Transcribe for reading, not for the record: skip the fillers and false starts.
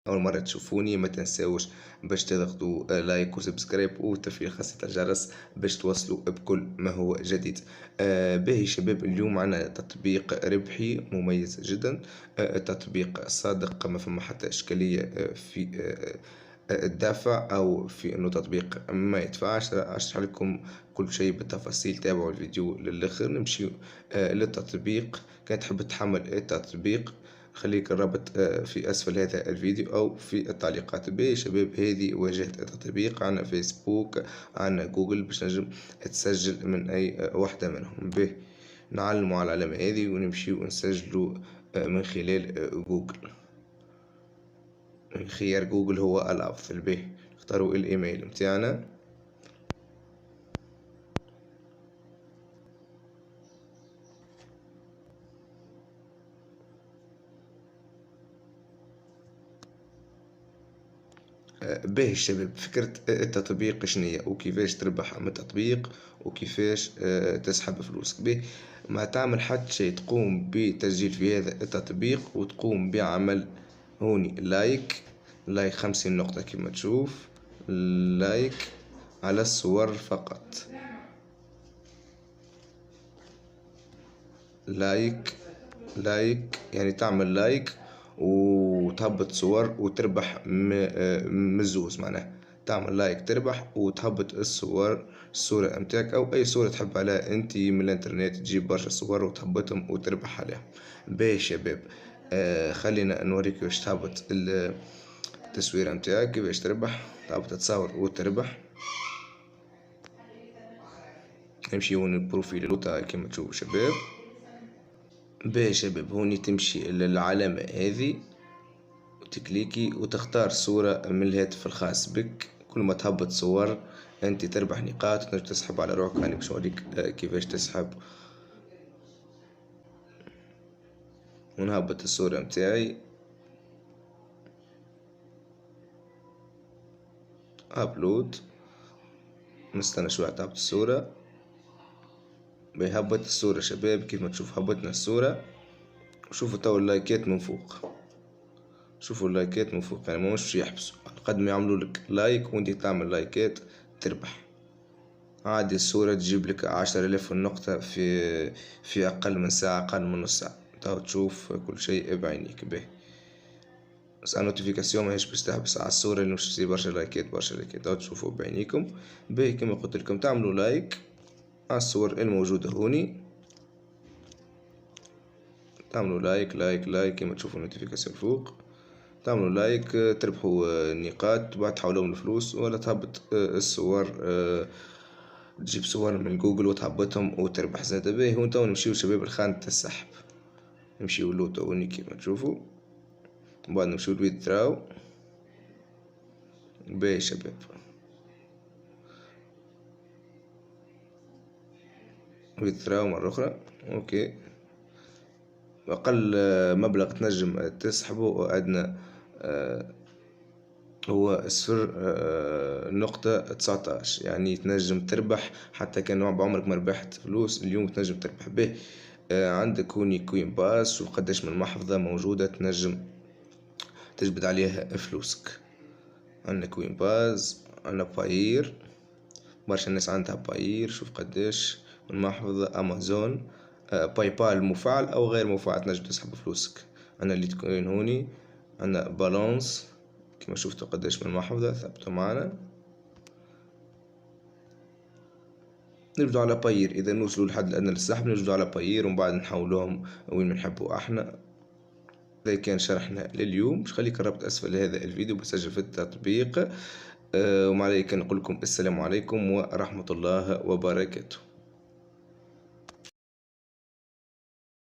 اول مره تشوفوني ما تنساوش باش تضغطوا لايك وسبسكرايب وتفعيل خاصية الجرس باش توصلوا بكل ما هو جديد. باهي شباب، اليوم معنا تطبيق ربحي مميز جدا. تطبيق صادق، ما فما حتى اشكاليه في الدافع او في انه تطبيق ما يدفعش. اشرح لكم كل شيء بالتفاصيل، تابعوا الفيديو للاخر. نمشي للتطبيق. كان تحب تحمل التطبيق خليك الرابط في أسفل هذا الفيديو أو في التعليقات. باهي شباب، هذه واجهة التطبيق. عنا فيسبوك، عنا جوجل باش نجم تسجل من أي واحدة منهم. باهي نعلموا على العلامة هذه ونمشي ونسجلوا من خلال جوجل. خيار جوجل هو الأفضل. باهي نختاروا الإيميل متاعنا. باهي الشباب، فكرة التطبيق شنية وكيفاش تربح من التطبيق وكيفاش تسحب فلوسك. باهي ما تعمل حتى شيء، تقوم بتسجيل في هذا التطبيق وتقوم بعمل هوني لايك 50 نقطة كما تشوف، لايك على الصور فقط. لايك يعني تعمل لايك وتهبط صور وتربح من الزوز. معناها تعمل لايك تربح وتهبط الصورة متاعك او اي صورة تحب عليها انت من الانترنت، تجيب برشا صور وتهبطهم وتربح عليهم. باهي شباب، خلينا نوريك كيفاش تهبط التصويرة متاعك، كيفاش تربح. تهبط تصور وتربح. نمشي هون البروفيل لوتا كما تشوفوا شباب. باهي شباب، هوني تمشي للعلامة هذه وتكليكي وتختار صورة من الهاتف الخاص بك. كل ما تهبط صور انت تربح نقاط وتنجم تسحب على روحك. انا باش نوريك كيفاش تسحب. ونهبط الصورة متاعي، ابلود، نستنى شوية تهبط الصورة. بيهبط الصورة شباب كيف ما تشوف هبطنا الصورة. وشوفوا تو اللايكات من فوق، شوفوا اللايكات من فوق، يعني مش يحبسوا قد ما يعملوا لك لايك وانت تعمل لايكات تربح. عادي الصورة تجيب لك 10,000 نقطة في أقل من ساعة، أقل من نص ساعة. تو تشوف كل شيء بعينيك. باهي بس النوتيفيكاسيون ماهيش باش تحبس على الصورة اللي مش تصير برشا لايكات. تو تشوفوا بعينيكم. باهي كما قلت لكم تعملوا لايك على الصور الموجودة هوني. تعملوا لايك كما تشوفوا النوتيفيكاسيون فوق. تعملوا لايك تربحوا نقاط، بعد تحولهم لفلوس ولا تهبط الصور. تجيب صور من جوجل وتهبطهم وتربح زادا. باهي هون تو نمشيو شباب لخانة السحب. نمشيو لو توني كيما تشوفوا، بعد نمشيو لويدراو. باهي شباب، ويدراو مرة أخرى. أوكي، أقل مبلغ تنجم تسحبه أدنى هو 0.19. يعني تنجم تربح حتى كان بعمرك ما ربحت فلوس اليوم تنجم تربح به. عندك هوني كوين باس وقداش من محفظة موجودة تنجم تجبد عليها فلوسك. عندنا كوين باس، عندنا باير، برشا الناس عندها باير. شوف قداش من محفظة. امازون، باي بال مفعل او غير مفعل تنجم تسحب فلوسك. عندنا ليتكوين هوني، عندنا بالانس كما شفتوا قداش من محفظة ثبتوا معنا. نجبدوا على باير اذا نوصلوا لحد الادنى للسحب، نجبدوا على باير ومن بعد نحولوهم وين بنحبوا احنا. هذا كان شرحنا لليوم. باش خليك الرابط اسفل هذا الفيديو بسجل في التطبيق. وما عليك نقول لكم السلام عليكم ورحمة الله وبركاته.